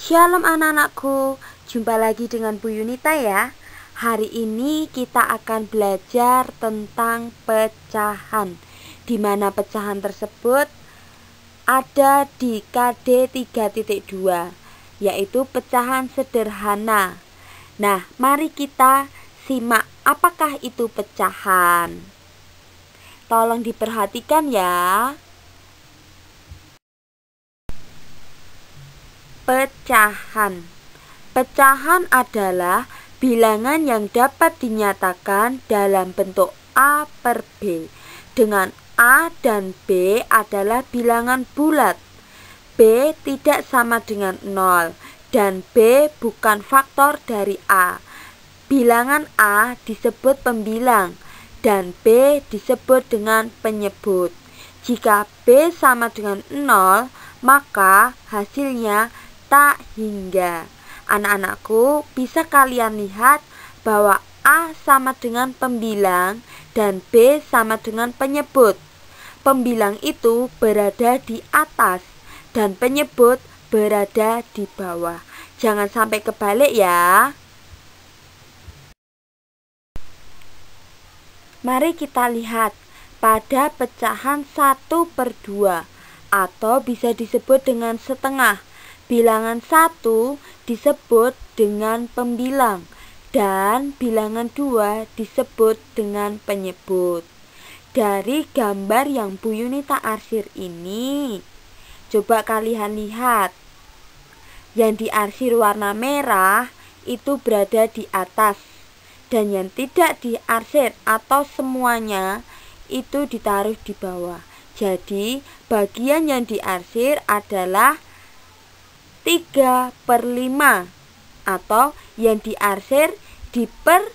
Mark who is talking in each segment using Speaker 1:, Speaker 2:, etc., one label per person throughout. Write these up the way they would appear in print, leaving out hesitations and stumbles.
Speaker 1: Shalom anak-anakku, jumpa lagi dengan Bu Yunita ya. Hari ini kita akan belajar tentang pecahan, di mana pecahan tersebut ada di KD 3.2, yaitu pecahan sederhana. Nah, mari kita simak apakah itu pecahan. Tolong diperhatikan ya. Pecahan. Pecahan adalah bilangan yang dapat dinyatakan dalam bentuk A per B, dengan A dan B adalah bilangan bulat. B tidak sama dengan 0 dan B bukan faktor dari A. Bilangan A disebut pembilang dan B disebut dengan penyebut. Jika B sama dengan 0, maka hasilnya tak hingga. Anak-anakku, bisa kalian lihat bahwa A sama dengan pembilang dan B sama dengan penyebut. Pembilang itu berada di atas dan penyebut berada di bawah. Jangan sampai kebalik ya. Mari kita lihat pada pecahan 1/2 atau bisa disebut dengan setengah. Bilangan 1 disebut dengan pembilang dan bilangan 2 disebut dengan penyebut. Dari gambar yang Bu Yunita arsir ini, coba kalian lihat. Yang diarsir warna merah itu berada di atas, dan yang tidak diarsir atau semuanya itu ditaruh di bawah. Jadi bagian yang diarsir adalah 3/5 atau yang diarsir diper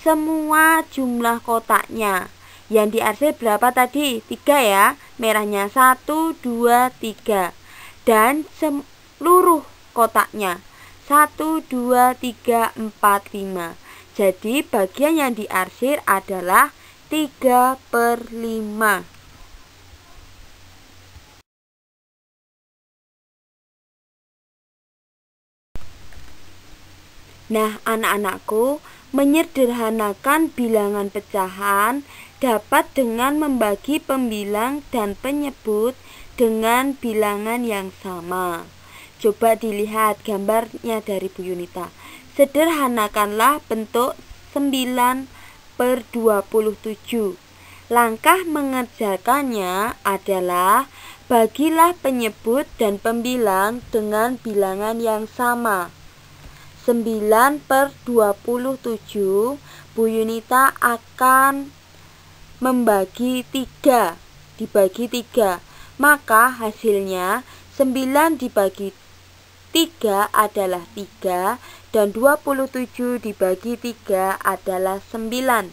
Speaker 1: semua jumlah kotaknya. Yang diarsir berapa tadi? 3 ya. Merahnya 1, 2, 3. Dan seluruh kotaknya 1, 2, 3, 4, 5. Jadi bagian yang diarsir adalah 3/5. Nah, anak-anakku, menyederhanakan bilangan pecahan dapat dengan membagi pembilang dan penyebut dengan bilangan yang sama. Coba dilihat gambarnya dari Bu Yunita. Sederhanakanlah bentuk 9/27. Langkah mengerjakannya adalah bagilah penyebut dan pembilang dengan bilangan yang sama. 9/27, Bu Yunita akan membagi 3, dibagi 3. Maka hasilnya 9 dibagi 3 adalah 3 dan 27 dibagi 3 adalah 9.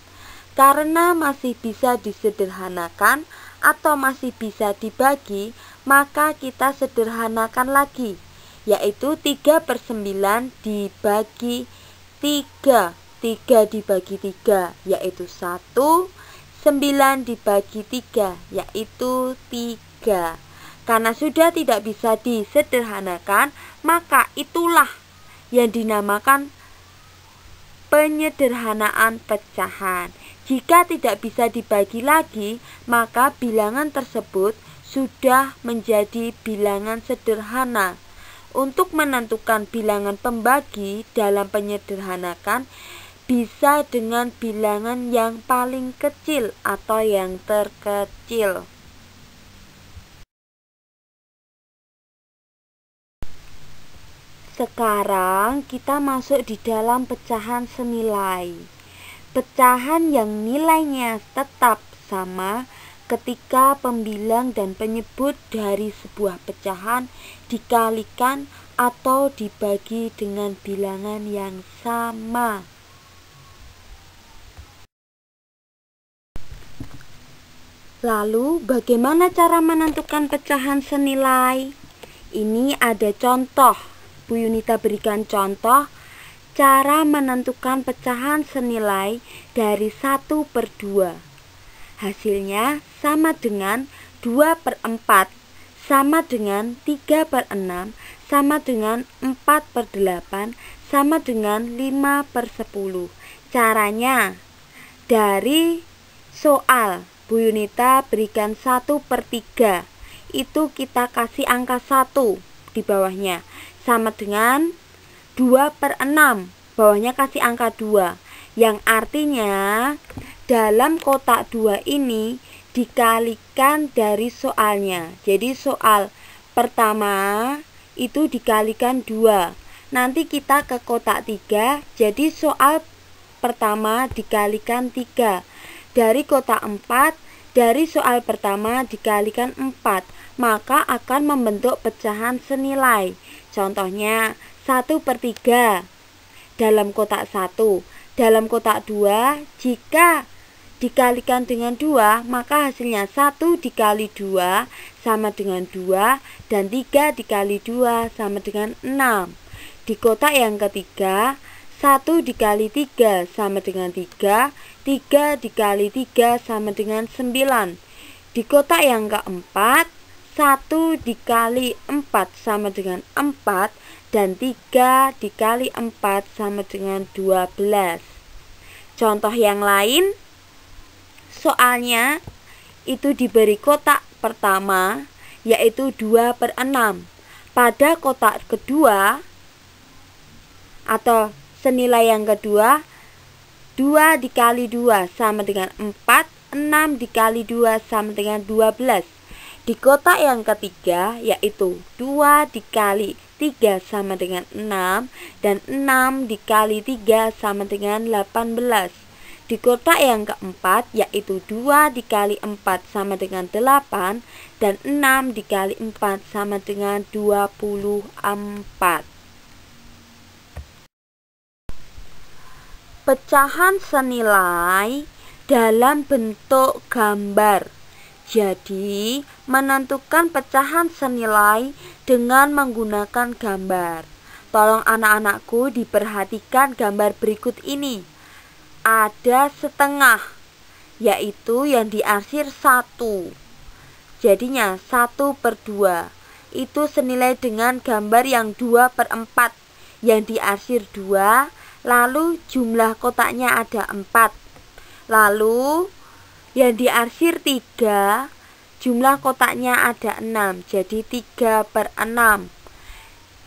Speaker 1: Karena masih bisa disederhanakan atau masih bisa dibagi, maka kita sederhanakan lagi, yaitu 3/9 dibagi 3. 3 dibagi 3 yaitu 1. 9 dibagi 3 yaitu 3. Karena sudah tidak bisa disederhanakan, maka itulah yang dinamakan penyederhanaan pecahan. Jika tidak bisa dibagi lagi, maka bilangan tersebut sudah menjadi bilangan sederhana. Untuk menentukan bilangan pembagi dalam penyederhanakan bisa dengan bilangan yang paling kecil atau yang terkecil. Sekarang kita masuk di dalam pecahan senilai. Pecahan yang nilainya tetap sama ketika pembilang dan penyebut dari sebuah pecahan dikalikan atau dibagi dengan bilangan yang sama. Lalu, bagaimana cara menentukan pecahan senilai? Ini ada contoh. Bu Yunita berikan contoh cara menentukan pecahan senilai dari 1/2. Hasilnya sama dengan 2/4 sama dengan 3/6 sama dengan 4/8 sama dengan 5/10. Caranya, dari soal Bu Yunita berikan 1/3, itu kita kasih angka 1 di bawahnya, sama dengan 2/6, bawahnya kasih angka 2, yang artinya dalam kotak 2 ini dikalikan dari soalnya. Jadi soal pertama itu dikalikan 2. Nanti kita ke kotak 3, jadi soal pertama dikalikan 3. Dari kotak 4, dari soal pertama dikalikan 4, maka akan membentuk pecahan senilai. Contohnya 1/3 dalam kotak 1. Dalam kotak 2, jika dikalikan dengan 2, maka hasilnya 1 dikali 2 sama dengan 2, dan 3 dikali 2 sama dengan 6. Di kotak yang ketiga, 1 dikali 3 sama dengan 3, 3 dikali 3 sama dengan 9. Di kotak yang keempat, 1 dikali 4 sama dengan 4, dan 3 dikali 4 sama dengan 12. Contoh yang lain, soalnya itu diberi kotak pertama, yaitu 2/6. Pada kotak kedua, atau senilai yang kedua, 2 dikali 2 sama dengan 4, 6 dikali 2 sama dengan 12. Di kotak yang ketiga, yaitu 2 dikali 3 sama dengan 6, dan 6 dikali 3 sama dengan 18. Di kotak yang keempat, yaitu 2 dikali 4 sama dengan 8, dan 6 dikali 4 sama dengan 24. Pecahan senilai dalam bentuk gambar. Jadi, menentukan pecahan senilai dengan menggunakan gambar. Tolong anak-anakku diperhatikan gambar berikut ini. Ada setengah, yaitu yang diarsir 1. Jadinya 1/2. Itu senilai dengan gambar yang 2/4, yang diarsir 2. Lalu jumlah kotaknya ada 4. Lalu yang diarsir 3, jumlah kotaknya ada 6, jadi 3/6.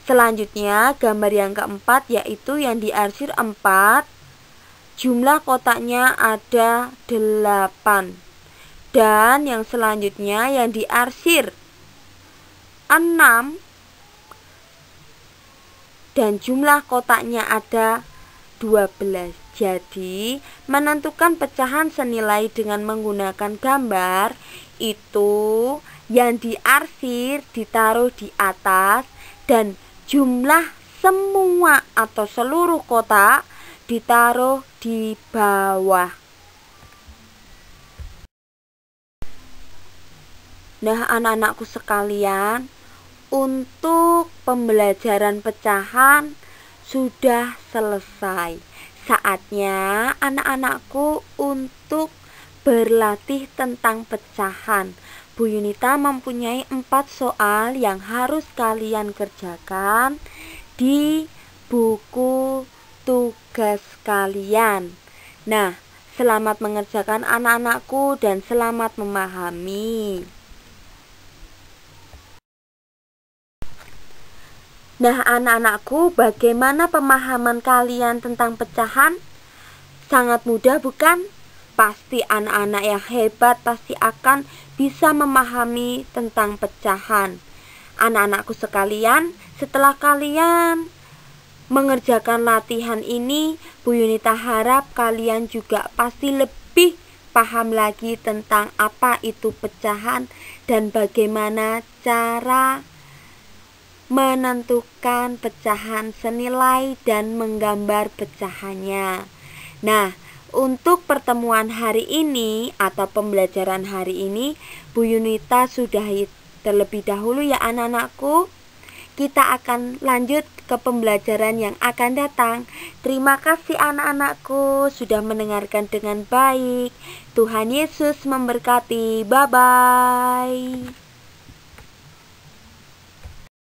Speaker 1: Selanjutnya gambar yang keempat, yaitu yang diarsir 4, jumlah kotaknya ada 8. Dan yang selanjutnya yang diarsir 6 dan jumlah kotaknya ada 12. Jadi, menentukan pecahan senilai dengan menggunakan gambar itu yang diarsir ditaruh di atas dan jumlah semua atau seluruh kotak ditaruh di bawah. Nah, anak-anakku sekalian, untuk pembelajaran pecahan sudah selesai. Saatnya anak-anakku untuk berlatih tentang pecahan. Bu Yunita mempunyai 4 soal yang harus kalian kerjakan di buku tugas kalian. Nah, selamat mengerjakan anak-anakku dan selamat memahami. Nah, anak-anakku, bagaimana pemahaman kalian tentang pecahan? Sangat mudah, bukan? Pasti anak-anak yang hebat pasti akan bisa memahami tentang pecahan. Anak-anakku sekalian, setelah kalian mengerjakan latihan ini, Bu Yunita harap kalian juga pasti lebih paham lagi tentang apa itu pecahan dan bagaimana cara menentukan pecahan senilai dan menggambar pecahannya. Nah, untuk pertemuan hari ini atau pembelajaran hari ini, Bu Yunita sudahi terlebih dahulu ya anak-anakku. Kita akan lanjut ke pembelajaran yang akan datang. Terima kasih anak-anakku sudah mendengarkan dengan baik. Tuhan Yesus memberkati. Bye-bye.